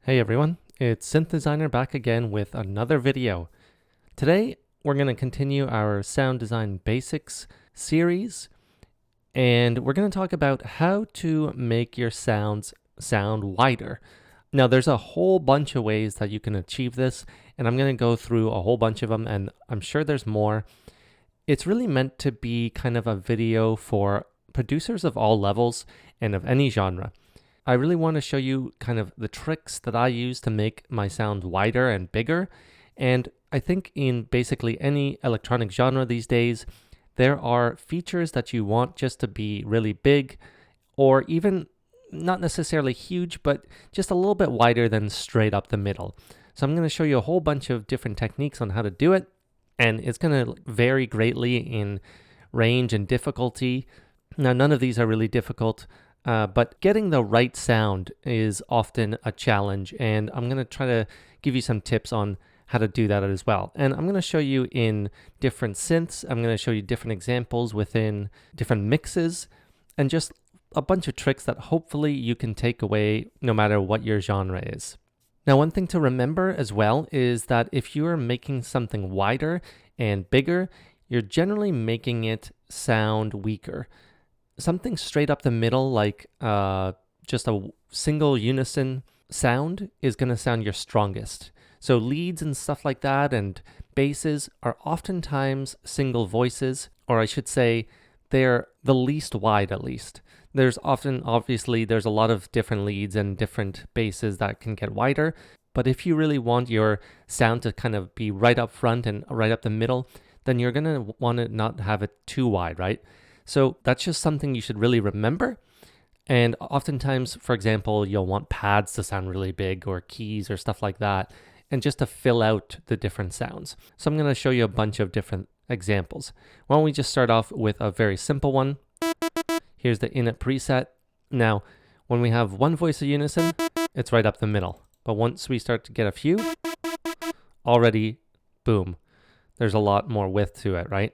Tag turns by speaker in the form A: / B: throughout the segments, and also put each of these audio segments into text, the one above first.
A: Hey everyone, it's Synth Designer back again with another video. Today we're going to continue our sound design basics series, and we're going to talk about how to make your sounds sound wider. Now there's a whole bunch of ways that you can achieve this, and I'm going to go through a whole bunch of them, and I'm sure there's more. It's really meant to be kind of a video for producers of all levels and of any genre. I really want to show you kind of the tricks that I use to make my sound wider and bigger. And I think in basically any electronic genre these days, there are features that you want just to be really big, or even not necessarily huge, but just a little bit wider than straight up the middle. So I'm going to show you a whole bunch of different techniques on how to do it. And it's going to vary greatly in range and difficulty. Now, none of these are really difficult. But getting the right sound is often a challenge, and I'm going to try to give you some tips on how to do that as well. And I'm going to show you in different synths, I'm going to show you different examples within different mixes, and just a bunch of tricks that hopefully you can take away no matter what your genre is. Now, one thing to remember as well is that if you are making something wider and bigger, you're generally making it sound weaker. Something straight up the middle, like just a single unison sound, is going to sound your strongest. So leads and stuff like that and basses are oftentimes single voices, or I should say they're the least wide at least. There's obviously there's a lot of different leads and different basses that can get wider, but if you really want your sound to kind of be right up front and right up the middle, then you're going to want to not have it too wide, right? So that's just something you should really remember. And oftentimes, for example, you'll want pads to sound really big or keys or stuff like that, and just to fill out the different sounds. So I'm going to show you a bunch of different examples. Why don't we just start off with a very simple one. Here's the init preset. Now, when we have one voice of unison, it's right up the middle. But once we start to get a few, already, boom, there's a lot more width to it, right?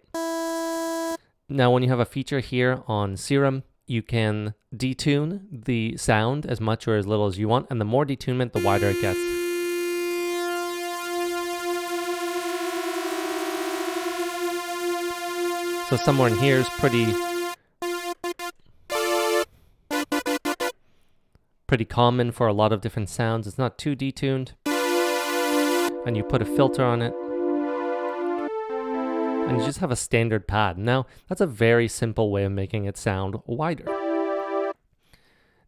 A: Now, when you have a feature here on Serum, you can detune the sound as much or as little as you want, and the more detunement, the wider it gets. So somewhere in here is pretty common for a lot of different sounds. It's not too detuned, and you put a filter on it. And you just have a standard pad. Now, that's a very simple way of making it sound wider.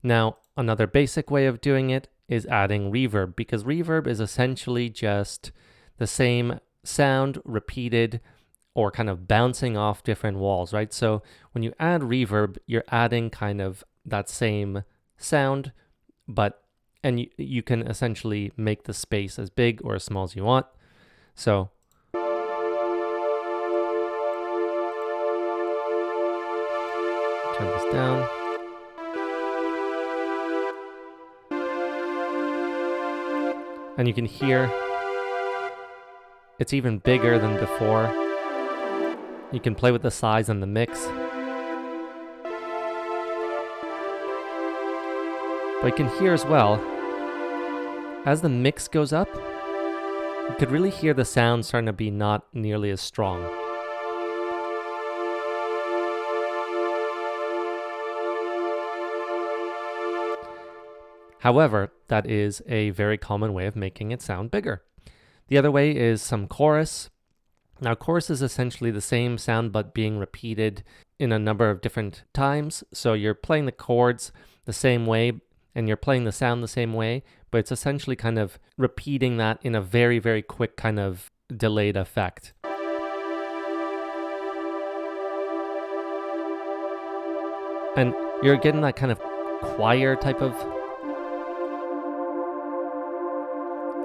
A: Now, another basic way of doing it is adding reverb, because reverb is essentially just the same sound repeated or kind of bouncing off different walls, right? So when you add reverb, you're adding kind of that same sound, and you can essentially make the space as big or as small as you want. So turn this down. And you can hear it's even bigger than before. You can play with the size and the mix. But you can hear as well, as the mix goes up, you could really hear the sound starting to be not nearly as strong. However, that is a very common way of making it sound bigger. The other way is some chorus. Now, chorus is essentially the same sound but being repeated in a number of different times. So you're playing the chords the same way and you're playing the sound the same way, but it's essentially kind of repeating that in a very, very quick kind of delayed effect. And you're getting that kind of choir type of,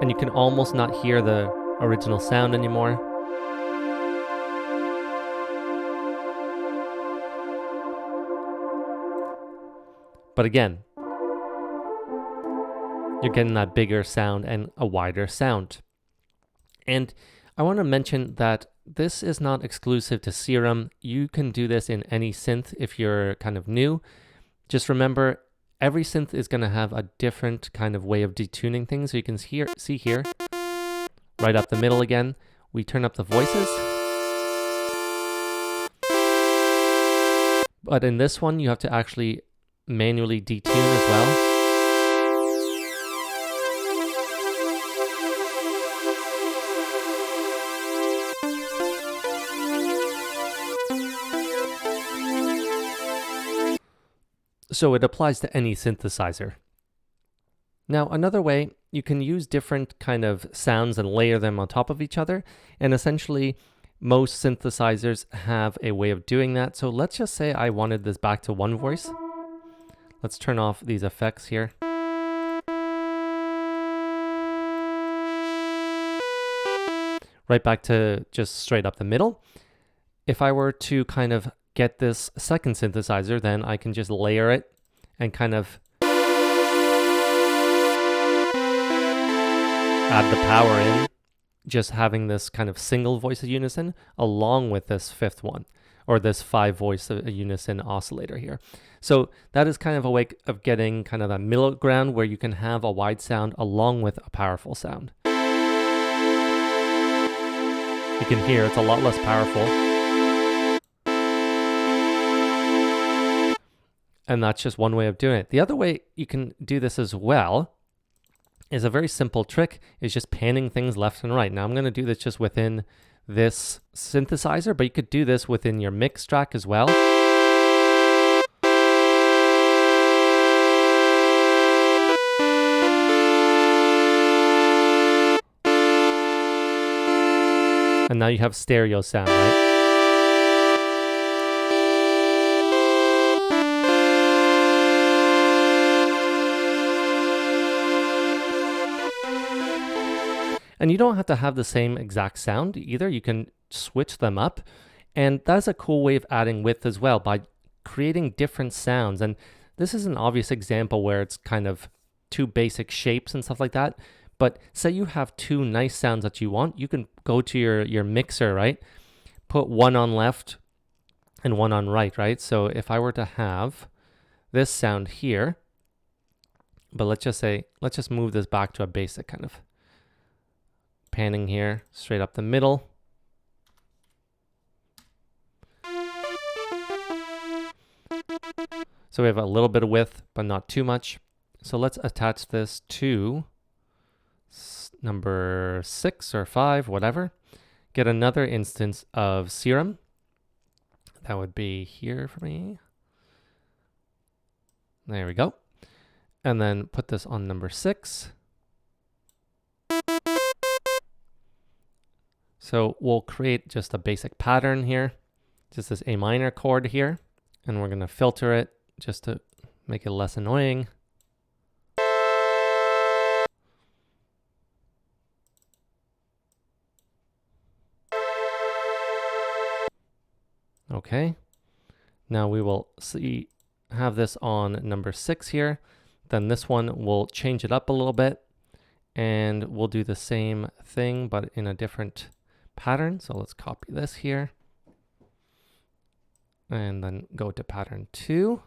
A: and you can almost not hear the original sound anymore. But again, you're getting that bigger sound and a wider sound. And I want to mention that this is not exclusive to Serum. You can do this in any synth if you're kind of new. Just remember, every synth is going to have a different kind of way of detuning things. So you can see here, right up the middle again, we turn up the voices. But in this one, you have to actually manually detune as well. So it applies to any synthesizer. Now, another way, you can use different kind of sounds and layer them on top of each other. And essentially, most synthesizers have a way of doing that. So let's just say I wanted this back to one voice. Let's turn off these effects here. Right back to just straight up the middle. If I were to kind of get this second synthesizer, then I can just layer it and kind of add the power in, just having this kind of single voice of Unison along with this fifth one, or this 5-voice Unison oscillator here. So that is kind of a way of getting kind of that middle ground where you can have a wide sound along with a powerful sound. You can hear it's a lot less powerful. And that's just one way of doing it. The other way you can do this as well is a very simple trick, is just panning things left and right. Now I'm going to do this just within this synthesizer, but you could do this within your mix track as well. And now you have stereo sound, right? And you don't have to have the same exact sound either. You can switch them up. And that's a cool way of adding width as well, by creating different sounds. And this is an obvious example where it's kind of two basic shapes and stuff like that. But say you have two nice sounds that you want, you can go to your mixer, right? Put one on left and one on right, right? So if I were to have this sound here, but let's just move this back to a basic kind of panning here, straight up the middle. So we have a little bit of width, but not too much. So let's attach this to number 6 or 5, whatever. Get another instance of Serum. That would be here for me. There we go. And then put this on number 6. So we'll create just a basic pattern here, just this A minor chord here, and we're going to filter it just to make it less annoying. Okay, now we will have this on number 6 here. Then this one we'll change it up a little bit, and we'll do the same thing but in a different pattern. So let's copy this here and then go to pattern 2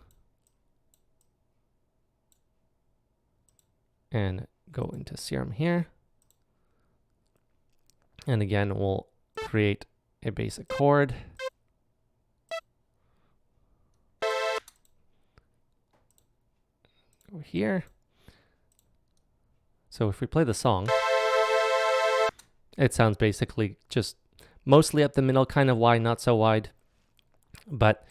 A: and go into Serum here. And again, we'll create a basic chord. Go here. So if we play the song, it sounds basically just mostly up the middle, kind of wide, not so wide. But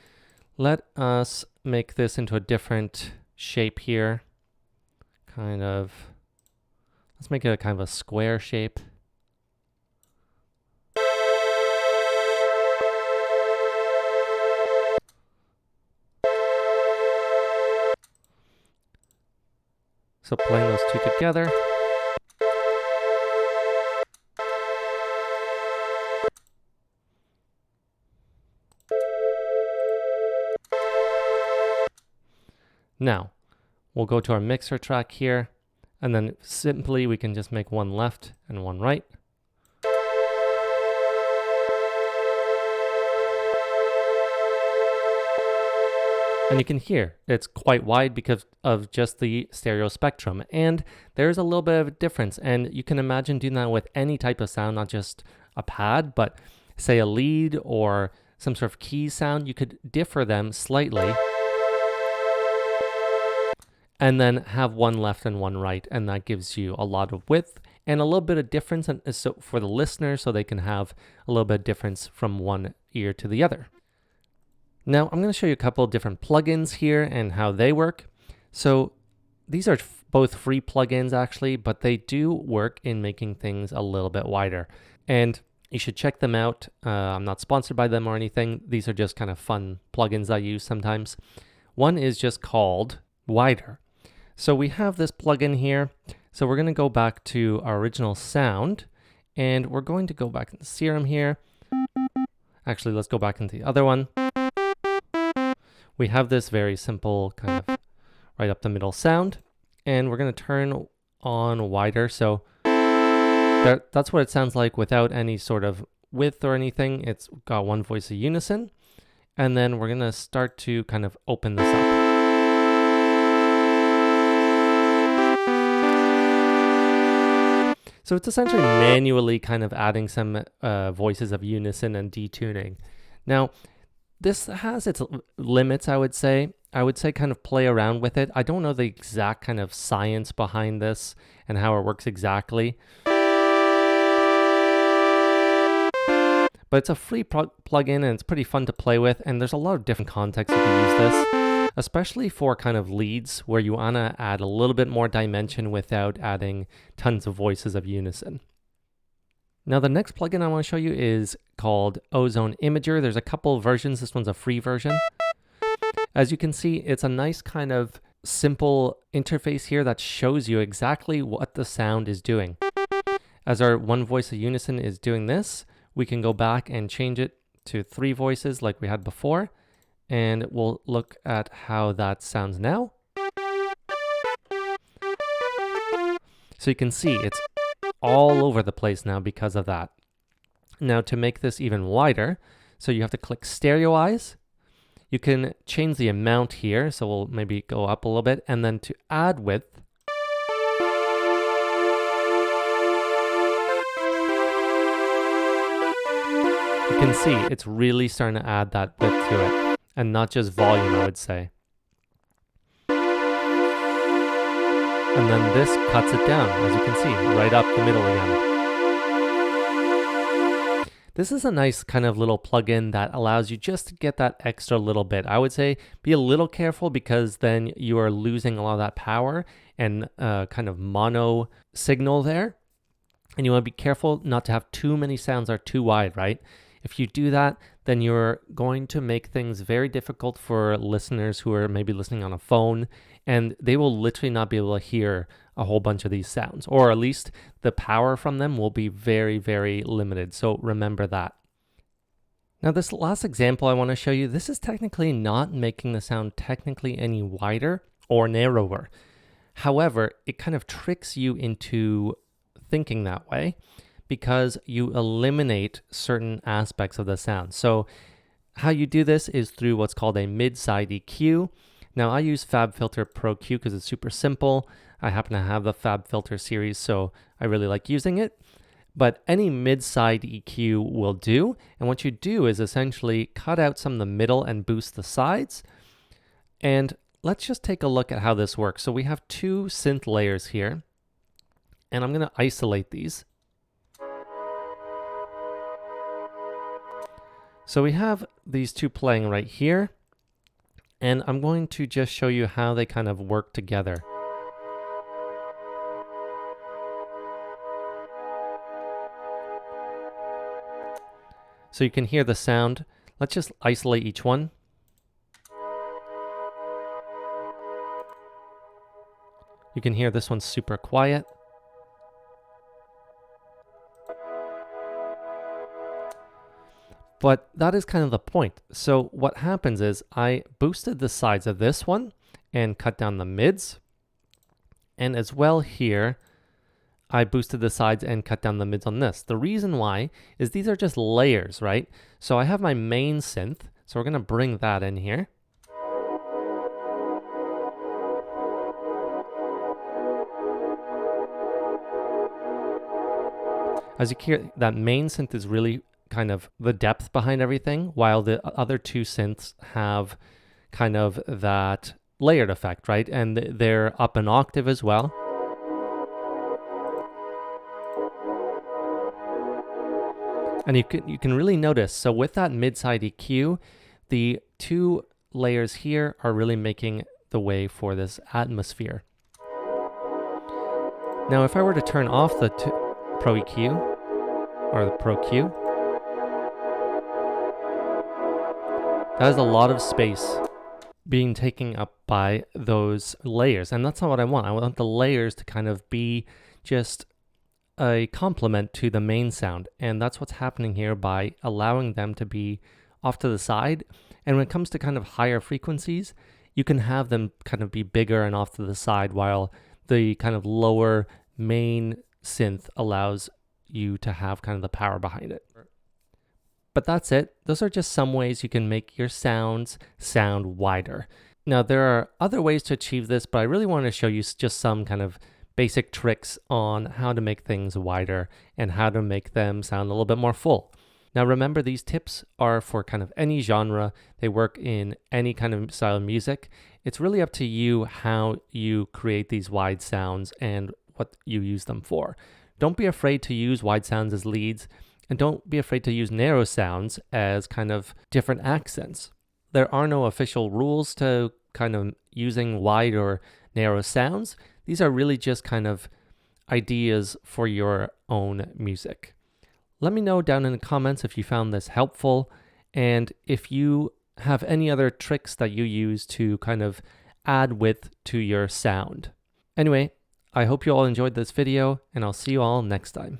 A: let us make this into a different shape here. Let's make it a kind of a square shape. So playing those two together. Now, we'll go to our mixer track here, and then simply we can just make one left and one right. And you can hear it's quite wide because of just the stereo spectrum. And there's a little bit of a difference. And you can imagine doing that with any type of sound, not just a pad, but say a lead or some sort of key sound. You could differ them slightly and then have one left and one right. And that gives you a lot of width and a little bit of difference so for the listener, so they can have a little bit of difference from one ear to the other. Now, I'm going to show you a couple of different plugins here and how they work. So these are both free plugins actually, but they do work in making things a little bit wider. And you should check them out. I'm not sponsored by them or anything. These are just kind of fun plugins I use sometimes. One is just called Wider. So we have this plugin here. So we're going to go back to our original sound, and we're going to go back into Serum here. Actually, let's go back into the other one. We have this very simple kind of right up the middle sound, and we're going to turn on Wider. So that's what it sounds like without any sort of width or anything. It's got one voice of Unison, and then we're going to start to kind of open this up. So it's essentially manually kind of adding some voices of Unison and detuning. Now, this has its limits, I would say. I would say kind of play around with it. I don't know the exact kind of science behind this and how it works exactly. But it's a free plugin and it's pretty fun to play with. And there's a lot of different contexts you can use this, especially for kind of leads where you want to add a little bit more dimension without adding tons of voices of Unison. Now the next plugin I want to show you is called Ozone Imager. There's a couple of versions. This one's a free version. As you can see, it's a nice kind of simple interface here that shows you exactly what the sound is doing. As our one voice of Unison is doing this, we can go back and change it to 3 voices like we had before. And we'll look at how that sounds now. So you can see it's all over the place now because of that. Now to make this even wider, so you have to click Stereoize. You can change the amount here, so we'll maybe go up a little bit, and then to add width, you can see it's really starting to add that width to it. And not just volume, I would say. And then this cuts it down, as you can see, right up the middle again. This is a nice kind of little plugin that allows you just to get that extra little bit. I would say be a little careful because then you are losing a lot of that power and kind of mono signal there. And you want to be careful not to have too many sounds that are too wide, right? If you do that, then you're going to make things very difficult for listeners who are maybe listening on a phone, and they will literally not be able to hear a whole bunch of these sounds, or at least the power from them will be very, very limited. So remember that. Now this last example I want to show you, this is technically not making the sound technically any wider or narrower. However, it kind of tricks you into thinking that way, because you eliminate certain aspects of the sound. So how you do this is through what's called a mid-side EQ. Now I use FabFilter Pro Q because it's super simple. I happen to have the FabFilter series, so I really like using it. But any mid-side EQ will do. And what you do is essentially cut out some of the middle and boost the sides. And let's just take a look at how this works. So we have 2 synth layers here, and I'm going to isolate these. So we have these 2 playing right here, and I'm going to just show you how they kind of work together. So you can hear the sound. Let's just isolate each one. You can hear this one's super quiet. But that is kind of the point. So what happens is I boosted the sides of this one and cut down the mids. And as well here, I boosted the sides and cut down the mids on this. The reason why is these are just layers, right? So I have my main synth. So we're going to bring that in here. As you can hear, that main synth is really kind of the depth behind everything, while the other two synths have kind of that layered effect, right? And they're up an octave as well. And you can really notice, so with that mid-side EQ, the two layers here are really making the way for this atmosphere. Now, if I were to turn off the Pro EQ, or the Pro Q, that is a lot of space being taken up by those layers. And that's not what I want. I want the layers to kind of be just a complement to the main sound. And that's what's happening here by allowing them to be off to the side. And when it comes to kind of higher frequencies, you can have them kind of be bigger and off to the side, while the kind of lower main synth allows you to have kind of the power behind it. But that's it. Those are just some ways you can make your sounds sound wider. Now, there are other ways to achieve this, but I really want to show you just some kind of basic tricks on how to make things wider and how to make them sound a little bit more full. Now, remember, these tips are for kind of any genre. They work in any kind of style of music. It's really up to you how you create these wide sounds and what you use them for. Don't be afraid to use wide sounds as leads, and don't be afraid to use narrow sounds as kind of different accents. There are no official rules to kind of using wide or narrow sounds. These are really just kind of ideas for your own music. Let me know down in the comments if you found this helpful, and if you have any other tricks that you use to kind of add width to your sound. Anyway, I hope you all enjoyed this video, and I'll see you all next time.